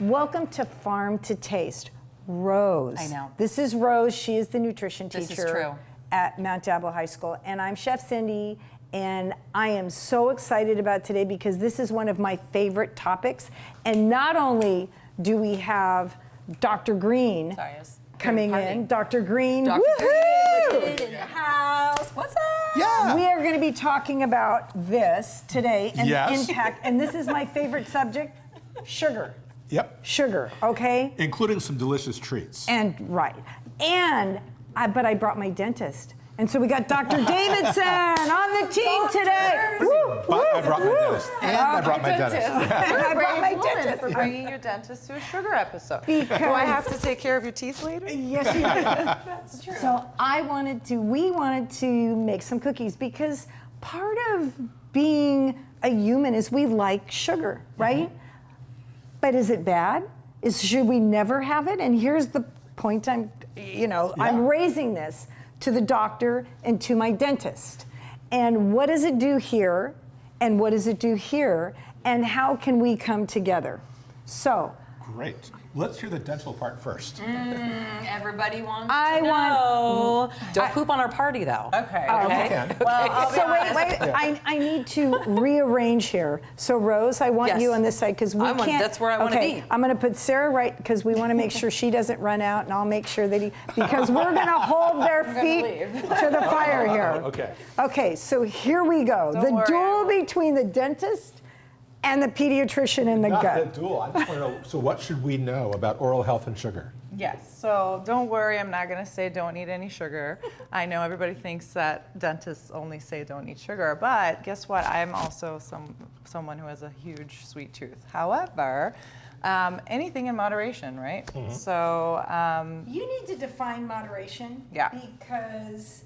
Welcome to Farm to Taste. Rose. I know. This is Rose. She is the nutrition teacher This is true. at Mount Diablo High School. And I'm Chef Cindy, and I am so excited about today because this is one of my favorite topics. And not only do we have Dr. Greene coming in, Dr. Greene, Dr. woohoo! Greene in the house. What's up? Yeah. We are going to be talking about this today and Yes. the impact. And this is my favorite subject, sugar. Yep. Sugar, okay? Including some delicious treats. And right. And but I brought my dentist. And so we got Dr. Davidson on the team today. Woo, But I brought my woo. dentist. And I brought my dentist. And I brought my dentist. For bringing your dentist to a sugar episode. Because- Do I have to take care of your teeth later? Yes, you do. That's true. So we wanted to make some cookies because part of being a human is we like sugar, right? But is it bad? Should we never have it? And here's the point I'm raising this to the doctor and to my dentist. And what does it do here? And what does it do here? And how can we come together? So, Great. Let's hear the dental part first. Everybody wants I to know. Don't poop on our party, though. Okay. Okay. Well, I'll be so honest. wait. I need to rearrange here. So Rose, I want Yes. you on this side because we I want- can't. that's where I wanna okay, be. I'm going to put Sarah right because we want to make sure she doesn't run out, and I'll make sure that because we're going to hold their feet to the fire here. Okay. Okay. So here we go. Don't the worry, duel between the dentist and the pediatrician in the Not gut. the duel. I just want to know, so what should we know about oral health and sugar? Yes, so don't worry, I'm not gonna say don't eat any sugar. I know everybody thinks that dentists only say don't eat sugar, but guess what? I'm also someone who has a huge sweet tooth. However, anything in moderation, right? Mm-hmm. So, You need to define moderation. Yeah. Because.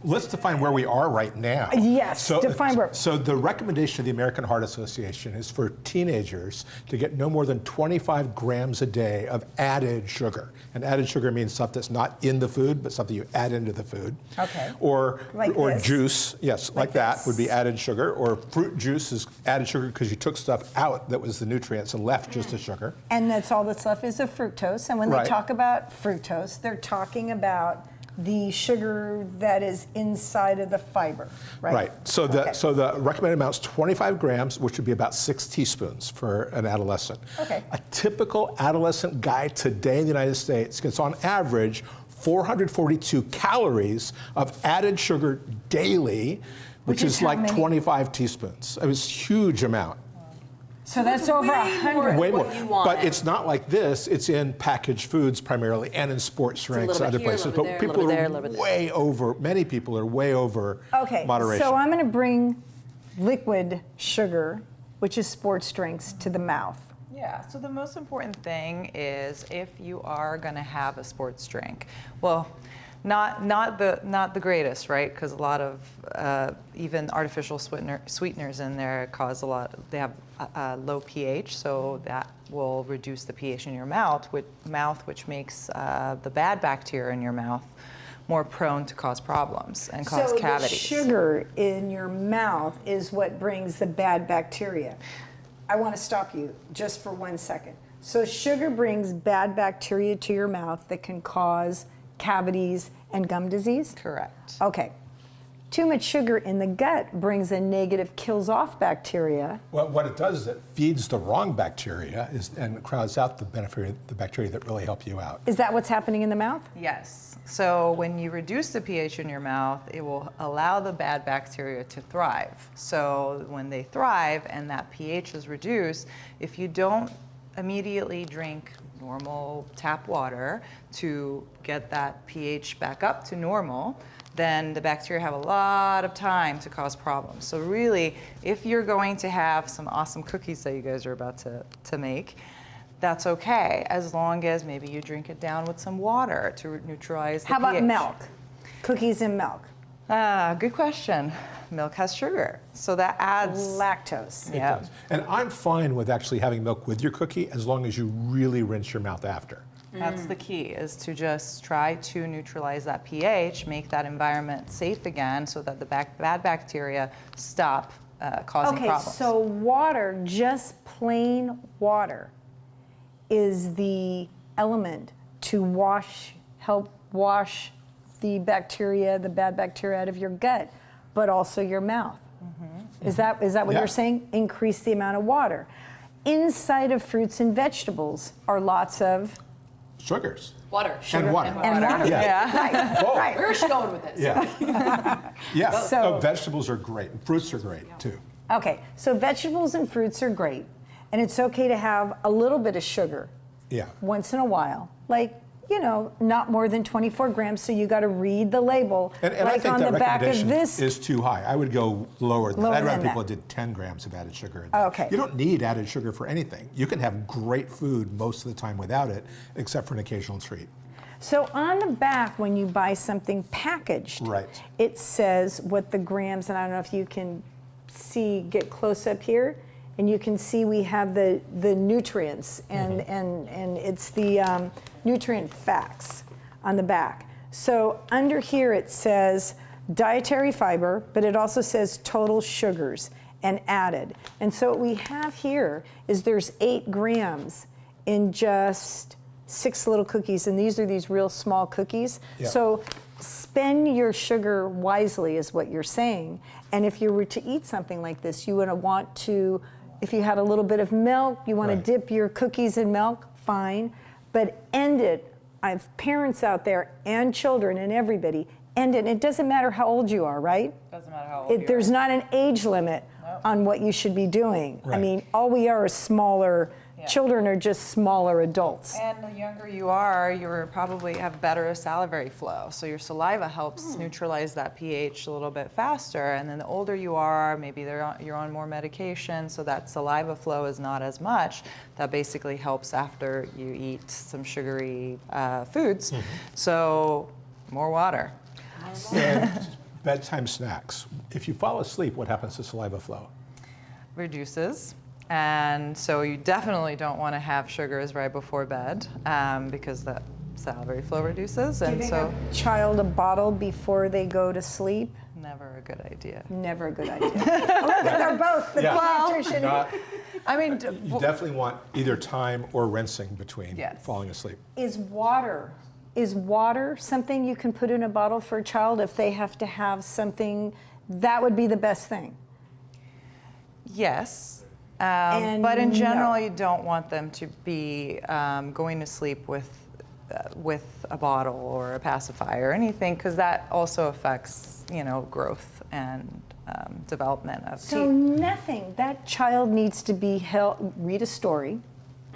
Let's define where we are right now. Yes, define where- So the recommendation of the American Heart Association is for teenagers to get no more than 25 grams a day of added sugar. And added sugar means stuff that's not in the food, but something you add into the food. Okay. Or Like juice, yes, like that this. would be added sugar. Or fruit juice is added sugar because you took stuff out that was the nutrients and left just the sugar. And that's all that's left is the fructose. And when they Right. talk about fructose, they're talking about the sugar that is inside of the fiber, right? Right. So the recommended amount is 25 grams, which would be about 6 teaspoons for an adolescent. Okay. A typical adolescent guy today in the United States gets on average 442 calories of added sugar daily, which is is how like many? 25 teaspoons. I mean, it's a huge amount. So that's over 100. Way more. what you want. But it's not like this. It's in packaged foods primarily and in sports drinks little and bit other here, a places. little But bit there, a people little bit there, a are little bit there. way over, many people are way over Okay, moderation. so I'm going to bring liquid sugar, which is sports drinks, to the mouth. yeah, so the most important thing is if you are gonna have a sports drink, well, not the greatest, right? Because a lot of even artificial sweeteners in there cause a lot. They have low pH, so that will reduce the pH in your mouth, which makes the bad bacteria in your mouth more prone to cause problems and cause So cavities. the sugar in your mouth is what brings the bad bacteria. I want to stop you just for 1 second. So sugar brings bad bacteria to your mouth that can cause cavities and gum disease? Correct. Okay. Too much sugar in the gut brings a negative, kills off bacteria. Well, what it does is it feeds the wrong bacteria and crowds out the bacteria that really help you out. Is that what's happening in the mouth? Yes. So when you reduce the pH in your mouth, it will allow the bad bacteria to thrive. So when they thrive and that pH is reduced, if you don't immediately drink normal tap water to get that pH back up to normal, then the bacteria have a lot of time to cause problems. So really, if you're going to have some awesome cookies that you guys are about to make, that's okay, as long as maybe you drink it down with some water to neutralize the How about pH. milk? Cookies and milk. Good question. Milk has sugar, so that adds Lactose. It Yeah. does. And I'm fine with actually having milk with your cookie as long as you really rinse your mouth after. That's the key, is to just try to neutralize that pH, make that environment safe again so that the bad bacteria stop causing Okay, problems. so water, just plain water, is the element to help wash the bacteria, the bad bacteria out of your gut, but also your mouth. Is that what you're saying? Increase the amount of water. Inside of fruits and vegetables are lots of Sugars. Water. And water. and water. Yeah. Right, Whoa. right. Where's she going with this? Yeah. Yeah. So- Vegetables are great. And fruits are great too. Okay, so vegetables and fruits are great, and it's okay to have a little bit of sugar Yeah. once in a while, like, not more than 24 grams, so you got to read the label. And I like think on that the back of recommendation this. is too high. I would go lower than that. Lower I'd rather than people that. did 10 grams of added sugar a day. Okay. You don't need added sugar for anything. You can have great food most of the time without it, except for an occasional treat. So on the back, when you buy something packaged, Right. it says what the grams, and I don't know if you can get close up here, and you can see we have the nutrients, and it's the nutrient facts on the back. So under here it says dietary fiber, but it also says total sugars and added. And so what we have here is there's 8 grams in just 6 little cookies, and these are these real small cookies. Yeah. So spend your sugar wisely is what you're saying. And if you were to eat something like this, you would want to, if you had a little bit of milk, you want Right. to dip your cookies in milk, fine, but end it. I have parents out there and children and everybody, end it. It doesn't matter how old you are, right? Doesn't matter how old you There's not an age limit on what you should be doing. I Right. mean, all we are is smaller, children are just smaller adults. And the younger you are, you probably have better salivary flow. So your saliva helps neutralize that pH a little bit faster. And then the older you are, maybe you're on more medication, so that saliva flow is not as much. That basically helps after you eat some sugary foods. So more water. And bedtime snacks. If you fall asleep, what happens to saliva flow? Reduces. And so you definitely don't want to have sugars right before bed because that salivary flow reduces. And Giving so a child a bottle before they go to sleep, never a good idea. never a good idea. Look, they're both the Yeah. pediatrician. Not, I mean, you definitely want either time or rinsing between Yes. falling asleep. Is water something you can put in a bottle for a child if they have to have something? That would be the best thing. yes. And But in no. general, you don't want them to be going to sleep with a bottle or a pacifier or anything, because that also affects, growth and development of So teeth. nothing. That child needs to be read a story,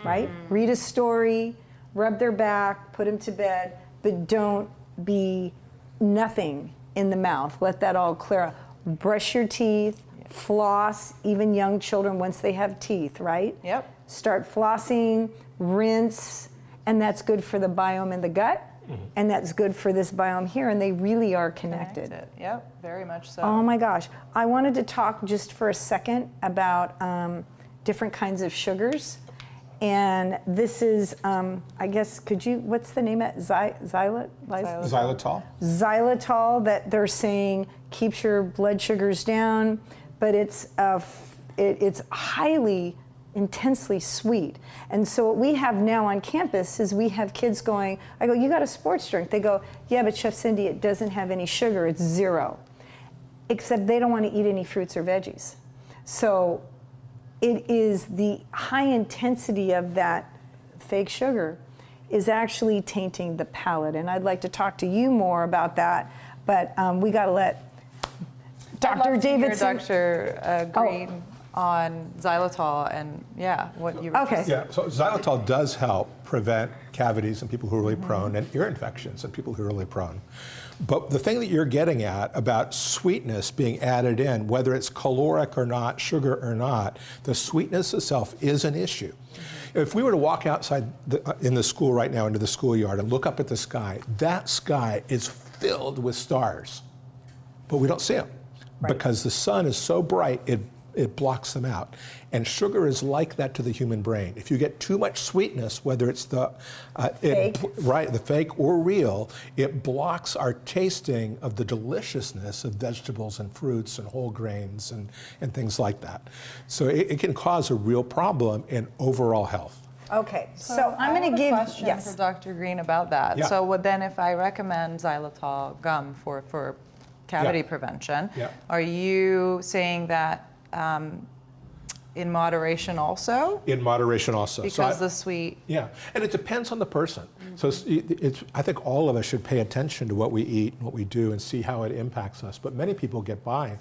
right? Read a story, rub their back, put them to bed, but don't be nothing in the mouth. Let that all clear out. Brush your teeth, floss, even young children once they have teeth, right? Yep. Start flossing, rinse, and that's good for the biome in the gut, and that's good for this biome here, and they really are connected. Yep, very much so. Oh my gosh. I wanted to talk just for a second about different kinds of sugars. And this is, I guess, what's the name of it? Xylitol? Xylitol, that they're saying keeps your blood sugars down, but it's highly, intensely sweet. And so what we have now on campus is we have kids going, I go, you got a sports drink? They go, yeah, but Chef Cindy, it doesn't have any sugar, it's 0. Except they don't want to eat any fruits or veggies. So it is the high intensity of that fake sugar is actually tainting the palate. And I'd like to talk to you more about that, but we got to let Dr. Davidson. Dr. Greene on xylitol and what you were Okay. Yeah, so xylitol does help prevent cavities in people who are really prone and ear infections in people who are really prone. But the thing that you're getting at about sweetness being added in, whether it's caloric or not, sugar or not, the sweetness itself is an issue. If we were to walk outside in the school right now into the schoolyard and look up at the sky, that sky is filled with stars, but we don't see them because the sun is so bright it blocks them out. And sugar is like that to the human brain. If you get too much sweetness, whether it's the fake or real, it blocks our tasting of the deliciousness of vegetables and fruits and whole grains and things like that. So it can cause a real problem in overall health. Okay, so I'm going to give, I have a question yes. for Dr. Greene about that. Yeah. So then if I recommend xylitol gum for cavity Yeah. prevention, Yeah. are you saying that in moderation also? In moderation also. Because the sweet, Yeah, and it depends on the person. So I think all of us should pay attention to what we eat and what we do and see how it impacts us. But many people get by,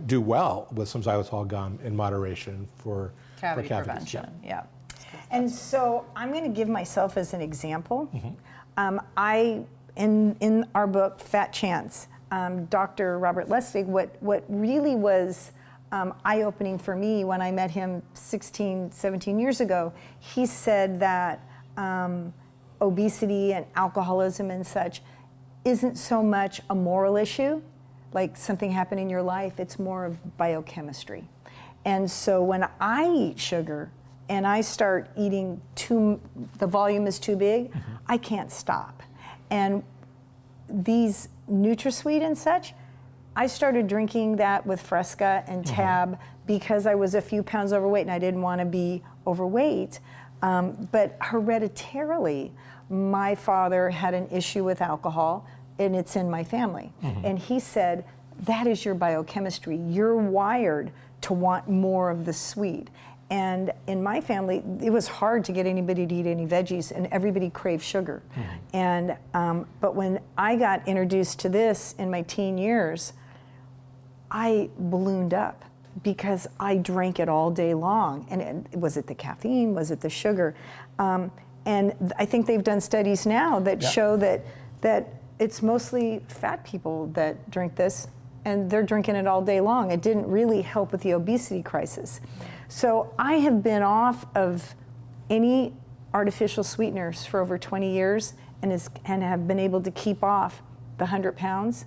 do well with some xylitol gum in moderation for cavity cavities. prevention, yeah. And so I'm going to give myself as an example. In our book, Fat Chance, Dr. Robert Lustig, what really was eye-opening for me when I met him 16, 17 years ago, he said that obesity and alcoholism and such isn't so much a moral issue, like something happened in your life, it's more of biochemistry. And so when I eat sugar and I start eating the volume is too big, I can't stop. And these NutraSweet and such, I started drinking that with Fresca and Tab because I was a few pounds overweight and I didn't want to be overweight. But hereditarily, my father had an issue with alcohol and it's in my family. And he said, that is your biochemistry. You're wired to want more of the sweet. And in my family, it was hard to get anybody to eat any veggies, and everybody craved sugar. And but when I got introduced to this in my teen years, I ballooned up because I drank it all day long. And was it the caffeine? Was it the sugar? And I think they've done studies now that show that it's mostly fat people that drink this, and they're drinking it all day long. It didn't really help with the obesity crisis. So I have been off of any artificial sweeteners for over 20 years and have been able to keep off the 100 pounds.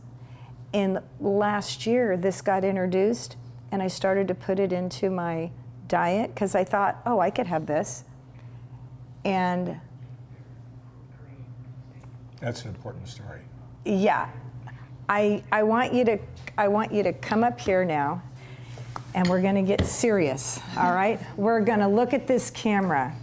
And last year, this got introduced, and I started to put it into my diet because I thought, oh, I could have this. And That's an important story. yeah, I want you to come up here now, and we're going to get serious. All right, we're going to look at this camera.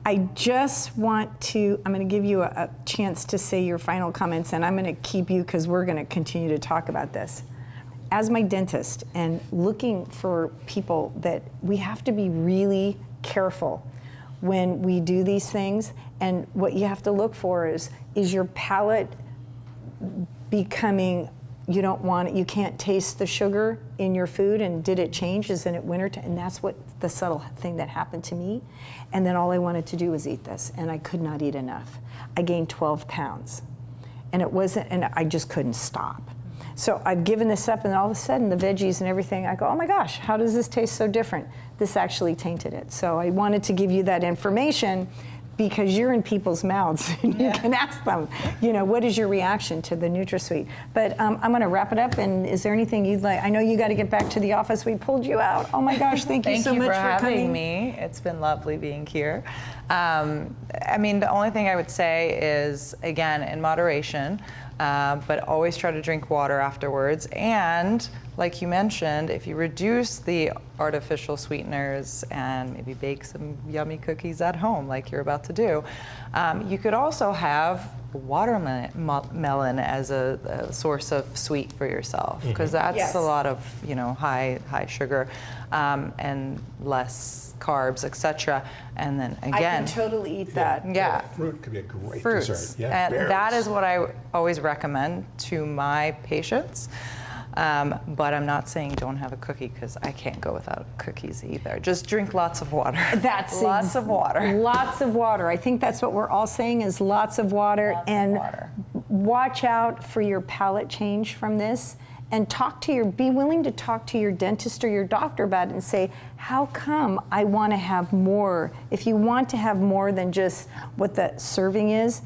I just want to, I'm going to give you a chance to say your final comments, and I'm going to keep you because we're going to continue to talk about this. As my dentist and looking for people, that we have to be really careful when we do these things, and what you have to look for is your palate becoming, you don't want it, you can't taste the sugar in your food, and did it change? Is it winter time? And that's what the subtle thing that happened to me. And then all I wanted to do was eat this, and I could not eat enough. I gained 12 pounds, and it wasn't, and I just couldn't stop. So I've given this up, and all of a sudden the veggies and everything, I go, oh my gosh, how does this taste so different? This actually tainted it. So I wanted to give you that information because you're in people's mouths and you can ask them, you know, what is your reaction to the NutraSweet? But I'm going to wrap it up. And is there anything you'd like? I know you got to get back to the office. We pulled you out. Oh my gosh, thank you so much for having coming. me. It's been lovely being here. I mean, the only thing I would say is, again, in moderation, but always try to drink water afterwards. And like you mentioned, if you reduce the artificial sweeteners and maybe bake some yummy cookies at home like you're about to do, you could also have watermelon as a source of sweet for yourself, because that's a lot of, you know, high sugar and less carbs, etc. And then again, I can totally eat that. Yeah. Fruit could be a great Fruits. dessert. Yeah, And berries. that is what I always recommend to my patients. But I'm not saying don't have a cookie, because I can't go without cookies either. Just drink lots of water. That's lots of water. Lots of water. I think that's what we're all saying is lots of water. Lots of and water. Watch out for your palate change from this, and be willing to talk to your dentist or your doctor about it and say, how come I want to have more? If you want to have more than just what the serving is,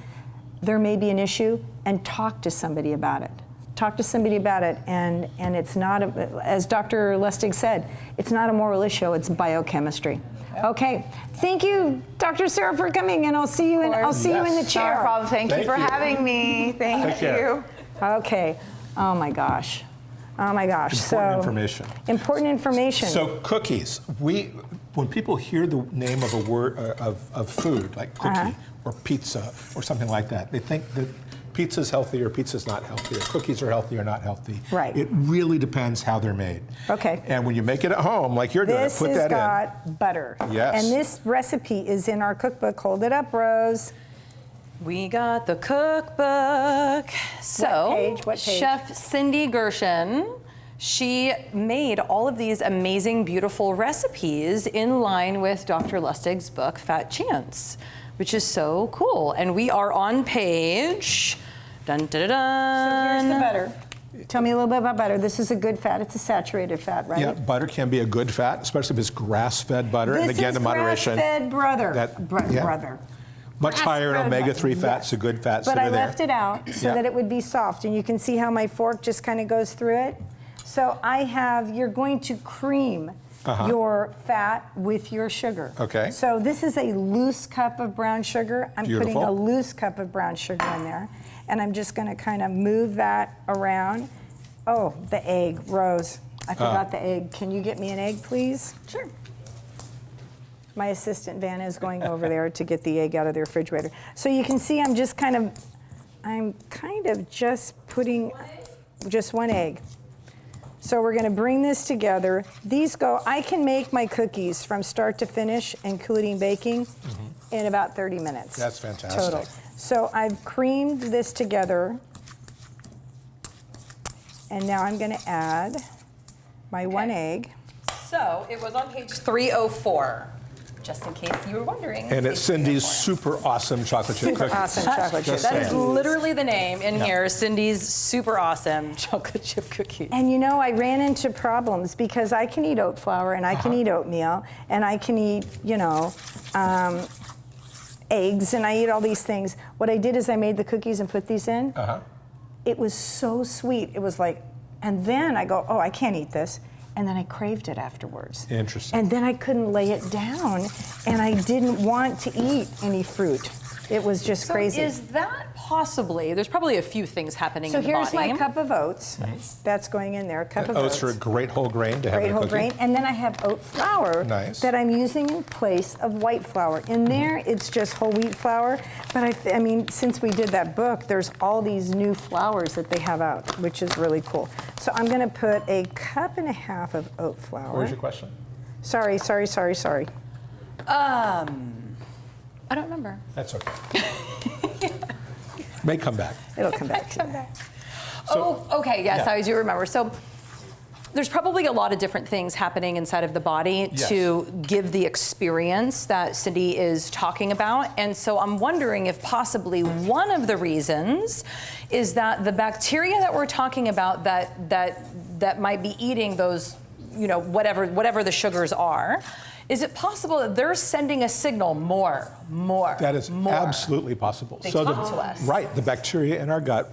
there may be an issue, and talk to somebody about it. Talk to somebody about it, and it's not, as Dr. Lustig said, it's not a moral issue, it's biochemistry. Yep. Okay, thank you, Dr. Sarah, for coming, and I'll see you in the chair. No problem. Thank you for having me. Thank you. Okay. Oh my gosh. Oh my gosh. Important information. Important information. So cookies, we when people hear the name of a word of food, like cookie or pizza or something like that, they think that pizza's healthy or pizza's not healthy, or cookies are healthy or not healthy. Right. It really depends how they're made. Okay. And when you make it at home, like you're doing, This put has that in. got butter. Yes. And this recipe is in our cookbook. Hold it up, Rose. We got the cookbook. So, page? What page? Chef Cindy Gershon, she made all of these amazing, beautiful recipes in line with Dr. Lustig's book, Fat Chance, which is so cool. And we are on page, dun, dun, dun, dun. So here's the butter. Tell me a little bit about butter. This is a good fat. It's a saturated fat, right? Yeah, butter can be a good fat, especially if it's grass-fed butter. This and again, is in moderation. grass-fed brother. Yeah. Brother. Much higher in Grass-fed omega-3 butter. fats, so good fats But that I are there. left it out so Yeah. that it would be soft. And you can see how my fork just kind of goes through it. So you're going to cream your fat with your sugar. Okay. So this is a loose cup of brown sugar. I'm putting Beautiful. a loose cup of brown sugar in there. And I'm just going to kind of move that around. Oh, the egg, Rose. I forgot the egg. Can you get me an egg, please? Sure. My assistant, Vanna, is going over there to get the egg out of the refrigerator. So you can see I'm kind of just putting just one egg. So we're gonna bring this together. I can make my cookies from start to finish, including baking, in about 30 minutes. That's fantastic. Total. So I've creamed this together. And now I'm gonna add my one egg. So it was on page 304, just in case you were wondering. And it's Cindy's super awesome chocolate chip Super cookies. awesome chocolate chip. Just That is saying. literally the name in here, Cindy's super awesome chocolate chip cookies. And you know, I ran into problems because I can eat oat flour and I can eat oatmeal and I can eat, eggs and I eat all these things. What I did is I made the cookies and put these in. It was so sweet. It was like, and then I go, oh, I can't eat this. And then I craved it afterwards. Interesting. And then I couldn't lay it down and I didn't want to eat any fruit. It was just So crazy. is that possibly, there's probably a few things happening So in the body. here's my cup of oats. That's going in there, a cup of oats. Oats are a great whole grain to have Great in a whole cookie. grain. And then I have oat flour Nice. that I'm using in place of white flour. In there, it's just whole wheat flour. But I mean, since we did that book, there's all these new flours that they have out, which is really cool. So I'm going to put a cup and a half of oat flour. What was your question? Sorry. I don't remember. That's okay. May come back. It'll come back to me. Okay, yes, Yeah. I do remember. So there's probably a lot of different things happening inside of the body Yes. to give the experience that Cindy is talking about. And so I'm wondering if possibly one of the reasons is that the bacteria that we're talking about that might be eating those, whatever the sugars are, is it possible that they're sending a signal more? That is more? absolutely possible. They talk to us. Right, the bacteria in our gut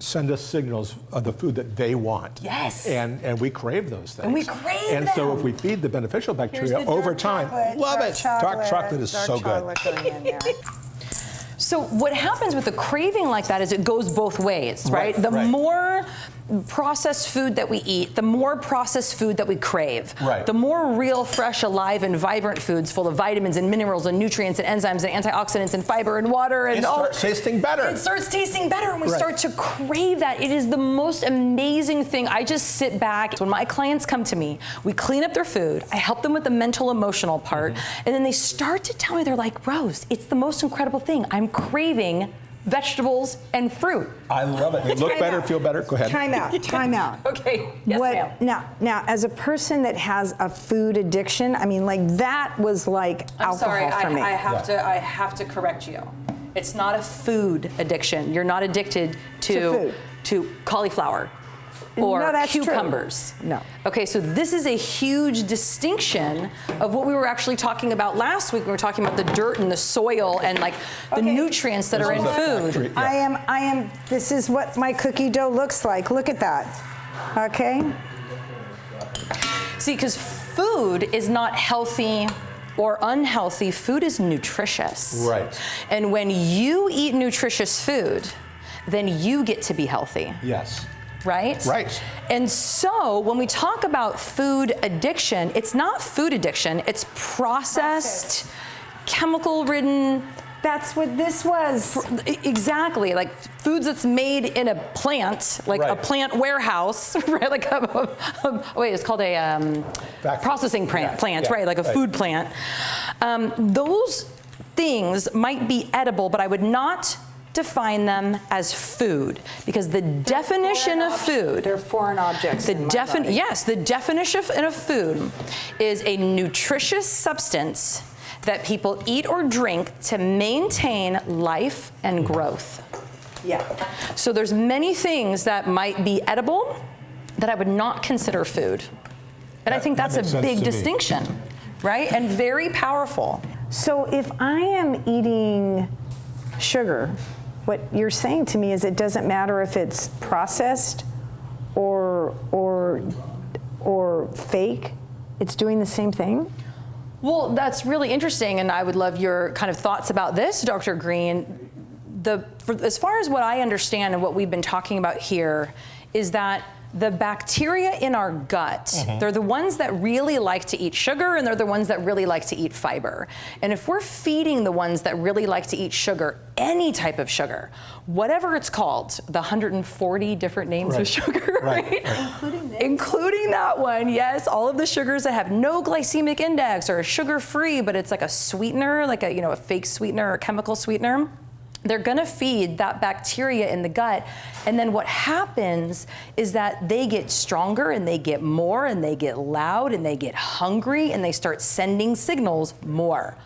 send us signals of the food that they want. Yes. And we crave those things. And we crave And so them. if we feed the beneficial Here's bacteria the over dark time, chocolate, love it. Dark chocolate is dark so good. chocolate going in there. So what happens with the craving like that is it goes both ways, right? Right, The right. more processed food that we eat, the more processed food that we crave. Right. The more real, fresh, alive, and vibrant foods full of vitamins and minerals and nutrients and enzymes and antioxidants and fiber and water and It all. starts tasting better. It starts tasting better and we Right. start to crave that. It is the most amazing thing. I just sit back. When my clients come to me, we clean up their food. I help them with the mental, emotional part. And then they start to tell me, they're like, Rose, it's the most incredible thing. I'm craving vegetables and fruit. I love it. They look Time better, out. feel better. Go ahead. Time out. Okay. Yes, ma'am. Now, as a person that has a food addiction, I mean, like that was like I'm alcohol sorry, for me. I have to correct you. It's not a food addiction. You're not addicted To to cauliflower or No, that's true. cucumbers. No. Okay, so this is a huge distinction of what we were actually talking about last week. We were talking about the dirt and the soil and like the Okay. nutrients that are in This is a food. factory. Yeah. I am, this is what my cookie dough looks like. Look at that. Okay? See, because food is not healthy or unhealthy. Food is nutritious. Right. And when you eat nutritious food, then you get to be healthy. Yes. right? Right. And so when we talk about food addiction, it's not food addiction, it's processed, chemical-ridden. That's what this was. Exactly, like foods that's made in a plant, like a Right. plant warehouse, right? Like wait, it's called a processing plant, Yeah. right? Like a food plant. Those things might be edible, but I would not define them as food, because the definition of food, They're foreign objects. in my body. yes, the definition of food is a nutritious substance that people eat or drink to maintain life and growth. Yeah. So there's many things that might be edible that I would not consider food. And I think That that's a makes sense big to me. distinction, right? And very powerful. So if I am eating sugar, what you're saying to me is it doesn't matter if it's processed or fake, it's doing the same thing? Well, that's really interesting, and I would love your kind of thoughts about this, Dr. Greene. As far as what I understand and what we've been talking about here is that the bacteria in our gut, they're the ones that really like to eat sugar, and they're the ones that really like to eat fiber. And if we're feeding the ones that really like to eat sugar, any type of sugar, whatever it's called, the 140 different names of sugar, right? Including that one, yes, all of the sugars that have no glycemic index or are sugar-free, but it's like a sweetener, like a fake sweetener or chemical sweetener. They're gonna feed that bacteria in the gut, and then what happens is that they get stronger and they get more and they get loud and they get hungry and they start sending signals more.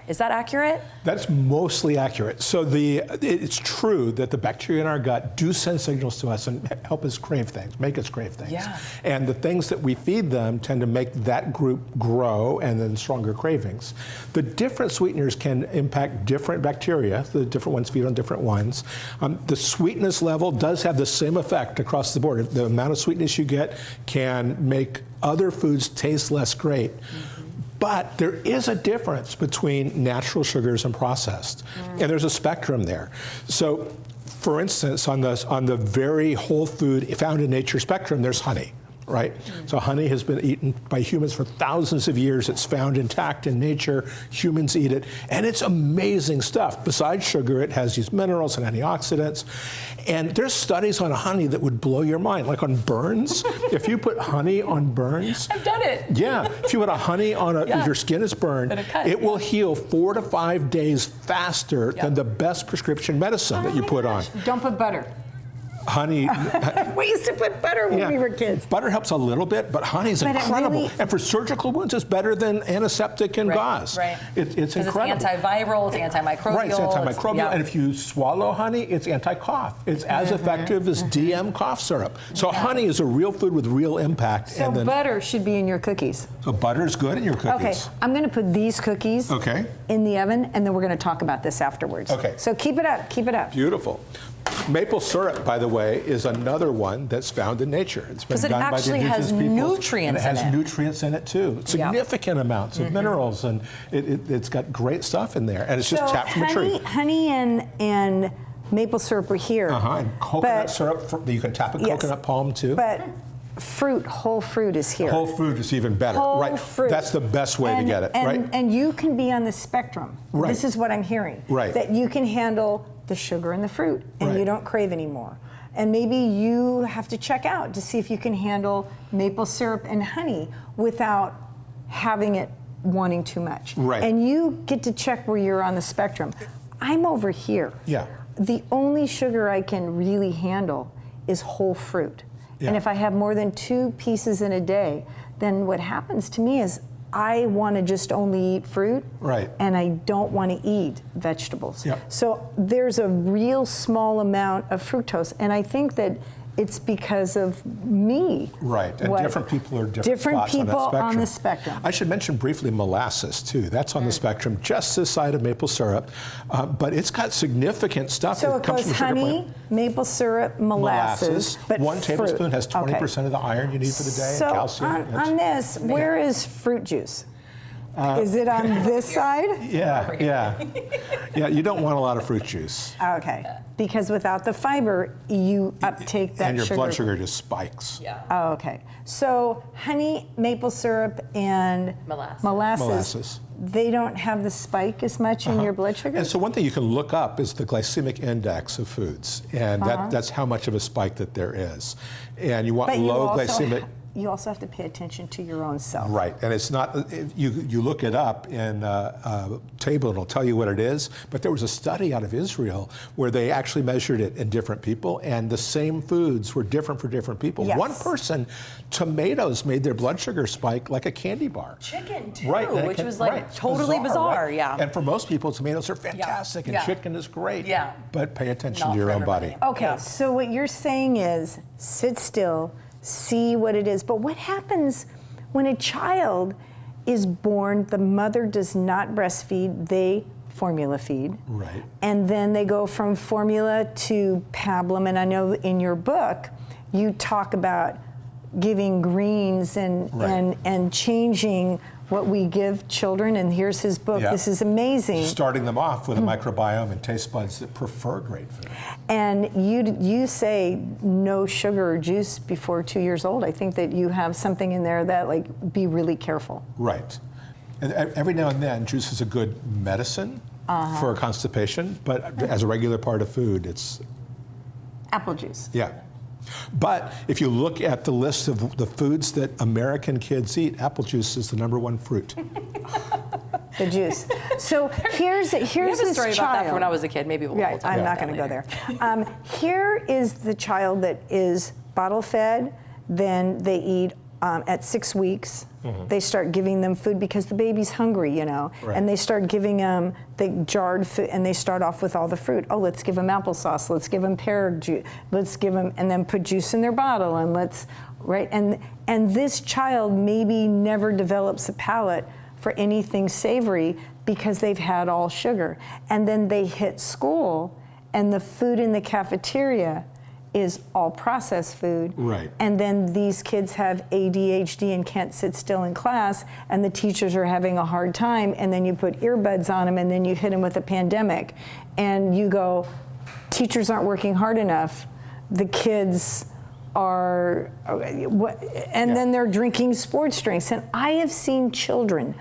Is that accurate? That's mostly accurate. So it's true that the bacteria in our gut do send signals to us and help us crave things, make us crave things. Yeah. And the things that we feed them tend to make that group grow and then stronger cravings. The different sweeteners can impact different bacteria. The different ones feed on different ones. The sweetness level does have the same effect across the board. The amount of sweetness you get can make other foods taste less great. But there is a difference between natural sugars and processed, and there's a spectrum there. So, for instance, on the very whole food found in nature spectrum, there's honey, right? So honey has been eaten by humans for thousands of years. It's found intact in nature. Humans eat it, and it's amazing stuff. Besides sugar, it has these minerals and antioxidants. And there's studies on honey that would blow your mind, like on burns. If you put honey on burns, I've done it. yeah, if you put a honey on if your skin is burned, it will heal 4 to 5 days faster than the best prescription medicine that you put on. Don't put butter. Honey. We used to put butter when we were kids. Butter helps a little bit, but honey is incredible. Really, and for surgical wounds, it's better than antiseptic and gauze. Right. It's incredible. It's antiviral, it's antimicrobial. Right, it's antimicrobial, and if you swallow honey, it's anti-cough. It's as effective as DM cough syrup. So honey is a real food with real impact. So butter should be in your cookies. So butter is good in your cookies. Okay, I'm going to put these cookies in the oven, and then we're going to talk about this afterwards. Okay. So keep it up, keep it up. Beautiful. Maple syrup, by the way, is another one that's found in nature. It's been done by the indigenous peoples. Nutrients and it in has it. nutrients in it too. Significant amounts of minerals, and it's got great stuff in there. And it's just tapped from a tree. Honey and maple syrup are here. And coconut syrup, you can tap a coconut palm too. But whole fruit is here. Whole fruit is even better. Whole fruit. That's the best way to get it, right? And you can be on the spectrum. Right. This is what I'm hearing. Right. That you can handle the sugar and the fruit, and you don't crave anymore. And maybe you have to check out to see if you can handle maple syrup and honey without having it wanting too much. Right. And you get to check where you're on the spectrum. I'm over here. Yeah. The only sugar I can really handle is whole fruit. Yeah. And if I have more than 2 pieces in a day, then what happens to me is I want to just only eat fruit, and I don't want to eat vegetables. Yep. So there's a real small amount of fructose, and I think that it's because of me. Right, and different people are different spots people on the spectrum. spectrum. I should mention briefly molasses too. That's on the spectrum, just this side of maple syrup, but it's got significant stuff. So that it comes goes from the sugar honey, plant. maple syrup, molasses, but 1 tablespoon fruit. has 20% of the iron you need for the day, So and calcium. on this, where is fruit juice? Is it on this side? Yeah. You don't want a lot of fruit juice. Okay. Because without the fiber, you uptake that and your sugar. blood sugar just spikes. Yeah. Oh, okay. So honey, maple syrup, and molasses, they don't have the spike as much in your blood sugar? And so one thing you can look up is the glycemic index of foods, and that's how much of a spike that there is. And you want low glycemic. You also have to pay attention to your own self. Right, and it's not, you look it up in a table and it'll tell you what it is, but there was a study out of Israel where they actually measured it in different people, and the same foods were different for different people. Yes. One person, tomatoes made their blood sugar spike like a candy bar. Chicken too, Right, which was like totally bizarre, right? yeah. And for most people, tomatoes are fantastic and Yeah. chicken is great. Yeah. But pay attention Not to your for own everybody. body. Okay, so what you're saying is sit still, see what it is. But what happens when a child is born, the mother does not breastfeed, they formula feed. Right. And then they go from formula to pablum. And I know in your book, you talk about giving greens and changing what we give children. And here's his book. Yeah. This is amazing. Starting them off with a microbiome and taste buds that prefer great food. And you say no sugar or juice before 2 years old. I think that you have something in there that, like, be really careful. Right. And every now and then, juice is a good medicine for constipation, but as a regular part of food, it's, Apple juice. yeah. But if you look at the list of the foods that American kids eat, apple juice is the #1 fruit. The juice. So here's We have a this story child. about that from when I was a kid. Maybe we'll Right, talk I'm about not that going to go later. there. Here is the child that is bottle fed. Then they eat at 6 weeks. They start giving them food because the baby's hungry, you know. Right. And they start giving them the jarred food, and they start off with all the fruit. Oh, let's give them applesauce. Let's give them pear juice. Let's give them, and then put juice in their bottle, and right. And this child maybe never develops a palate for anything savory because they've had all sugar. And then they hit school, and the food in the cafeteria is all processed food. Right. And then these kids have ADHD and can't sit still in class, and the teachers are having a hard time, and then you put earbuds on them, and then you hit them with a pandemic. And you go, teachers aren't working hard enough. The kids are, and then they're drinking sports drinks. And I have seen children,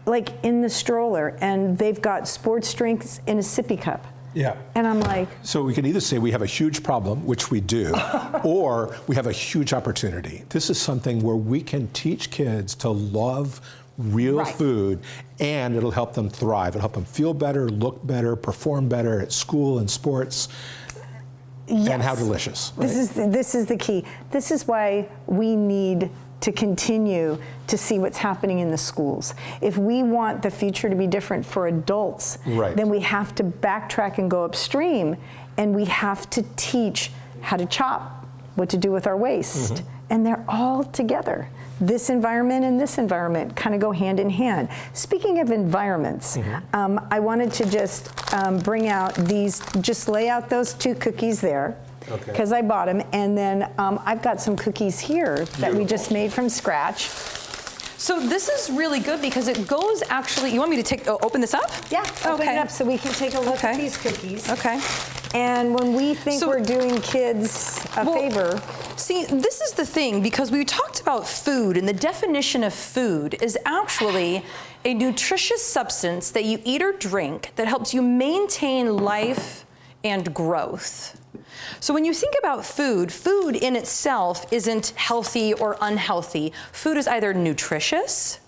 like in the stroller, and they've got sports drinks in a sippy cup. Yeah. And I'm like, So we can either say we have a huge problem, which we do, or we have a huge opportunity. This is something where we can teach kids to love real Right. food, and it'll help them thrive. It'll help them feel better, look better, perform better at school and sports. yes. And how delicious. Right? This is the key. This is why we need to continue to see what's happening in the schools. If we want the future to be different for adults, Right. then we have to backtrack and go upstream, and we have to teach how to chop, what to do with our waste. And they're all together. This environment and this environment kind of go hand in hand. Speaking of environments, I wanted to just bring out these, just lay out those 2 cookies there. Okay. Because I bought them, and then I've got some cookies here that we just made from scratch. So this is really good because it goes actually, you want me to open this up? Yeah, open Okay. it up so we can take a look at Okay. these cookies. Okay. And when we think So- we're doing kids a favor, See, this is the thing, because we talked about food, and the definition of food is actually a nutritious substance that you eat or drink that helps you maintain life and growth. So when you think about food, food in itself isn't healthy or unhealthy. Food is either nutritious,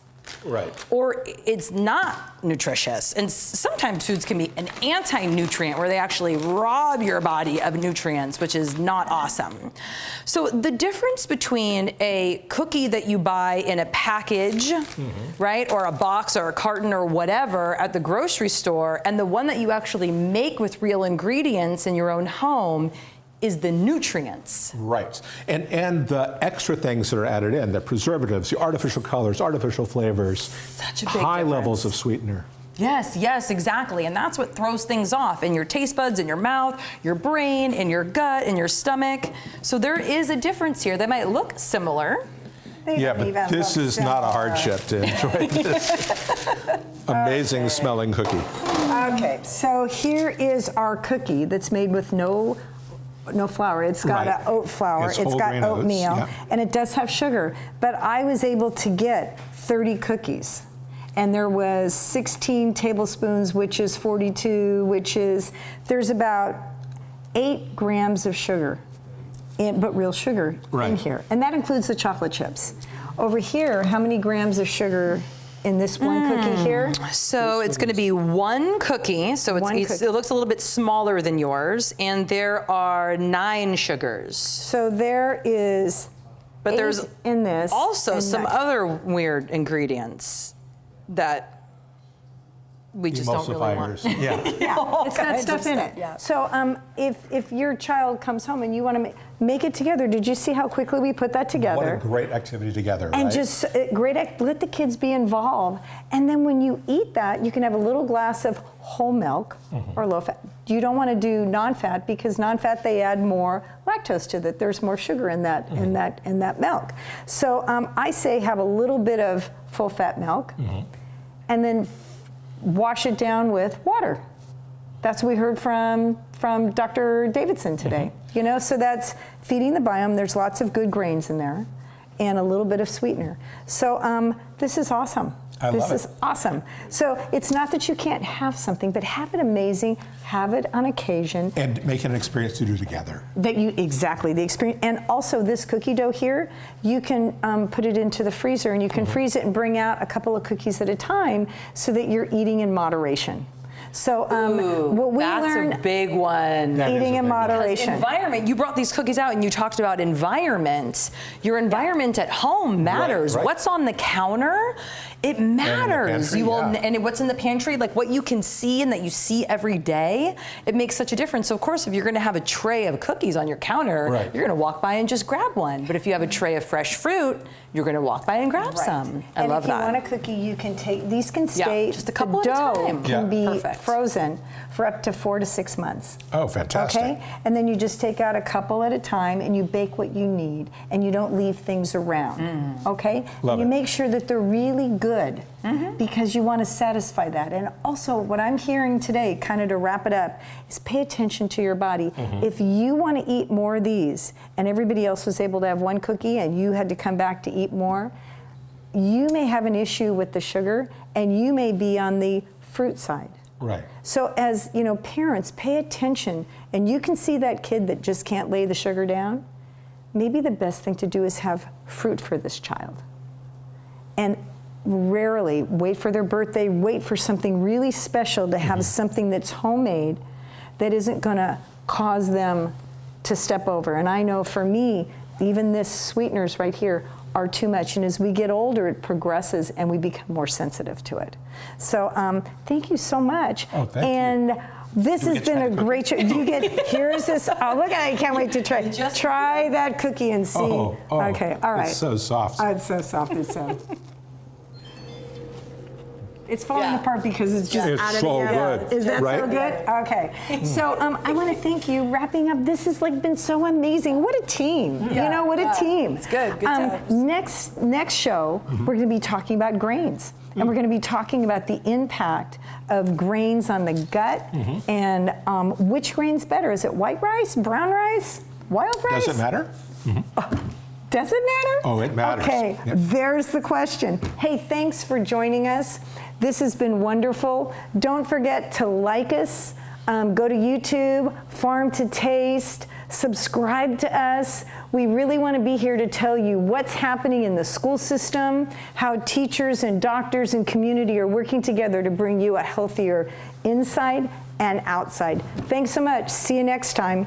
Right. or it's not nutritious. And sometimes foods can be an anti-nutrient where they actually rob your body of nutrients, which is not awesome. So the difference between a cookie that you buy in a package, right, or a box or a carton or whatever at the grocery store, and the one that you actually make with real ingredients in your own home is the nutrients. Right. And the extra things that are added in, the preservatives, the artificial colors, artificial flavors, Such a big high difference. levels of sweetener. Yes, exactly. And that's what throws things off in your taste buds, in your mouth, your brain, in your gut, in your stomach. So there is a difference here. They might look similar. Yeah, but this is not a hardship to enjoy this amazing smelling cookie. Okay, so here is our cookie that's made with no flour. It's got Right. an oat flour. It's It's whole got grain oats, oatmeal, yeah. and it does have sugar. But I was able to get 30 cookies. And there was 16 tablespoons, which is 42, there's about 8 grams of sugar, but real sugar in Right. here. And that includes the chocolate chips. Over here, how many grams of sugar in this one cookie here? So it's going to be one cookie. So One it cookie. looks a little bit smaller than yours, and there are 9 sugars. So there is But 8 there's in this. Also, and some 9. other weird ingredients that we just don't really want. Emulsifiers. Yeah. Yeah, it's got kinds stuff of in stuff, it. yeah. So if your child comes home and you want to make it together, did you see how quickly we put that together? What a great activity together, And right? just let the kids be involved. And then when you eat that, you can have a little glass of whole milk or low fat. You don't want to do non-fat because non-fat they add more lactose to that. There's more sugar in that in that milk. So I say have a little bit of full fat milk, and then wash it down with water. That's what we heard from Dr. Davidson today. You know, so that's feeding the biome. There's lots of good grains in there, and a little bit of sweetener. So this is awesome. I love This is it. awesome. So it's not that you can't have something, but have it amazing, have it on occasion. And make it an experience to do together. That you, exactly, the experience. And also this cookie dough here, you can put it into the freezer and you can freeze it and bring out a couple of cookies at a time so that you're eating in moderation. So what we That's learned, a big one. That is eating a in big one. moderation. Environment. You brought these cookies out and you talked about environment. Your environment at home matters. right. What's on the counter? It matters. pantry, You will, yeah. and what's in the pantry, like what you can see and that you see every day, it makes such a difference. So of course, if you're going to have a tray of cookies on your counter, Right. you're going to walk by and just grab one. But if you have a tray of fresh fruit, you're going to walk by and grab some. I and love if you that. want a cookie, you can take, these can stay, just a couple the at a dough time. can Yeah. be Perfect. frozen for up to 4 to 6 months. Oh, fantastic. Okay, and then you just take out a couple at a time and you bake what you need and you don't leave things around, okay? Love and you it. make sure that they're really good because you want to satisfy that. And also what I'm hearing today, kind of to wrap it up, is pay attention to your body. If you want to eat more of these and everybody else was able to have one cookie and you had to come back to eat more, you may have an issue with the sugar and you may be on the fruit side. Right. So as you know, parents, pay attention, and you can see that kid that just can't lay the sugar down. Maybe the best thing to do is have fruit for this child. And rarely wait for their birthday, wait for something really special to have something that's homemade that isn't going to cause them to step over. And I know for me, even this sweeteners right here are too much. And as we get older, it progresses and we become more sensitive to it. So thank you so much. Oh, thank you. And this Do we has get been to a try the great show. You get, here's this, oh, look at it, I can't wait to try. Try that cookie and see. Oh, Okay, all right. It's so soft. Oh, it's so soft, it's so. It's falling Yeah. apart because it's just It's out of so the good, Is that right? so good? Okay. So I want to thank you. Wrapping up, this has been so amazing. What a team! You know, what a team. It's good. Good times. Next show, we're going to be talking about grains, and we're going to be talking about the impact of grains on the gut, and which grain's better? Is it white rice, brown rice, wild rice? Does it matter? Does it matter? Oh, it matters. Okay, Yep. there's the question. Hey, thanks for joining us. This has been wonderful. Don't forget to like us. Go to YouTube, Farm to Taste, subscribe to us. We really want to be here to tell you what's happening in the school system, how teachers and doctors and community are working together to bring you a healthier inside and outside. Thanks so much. See you next time.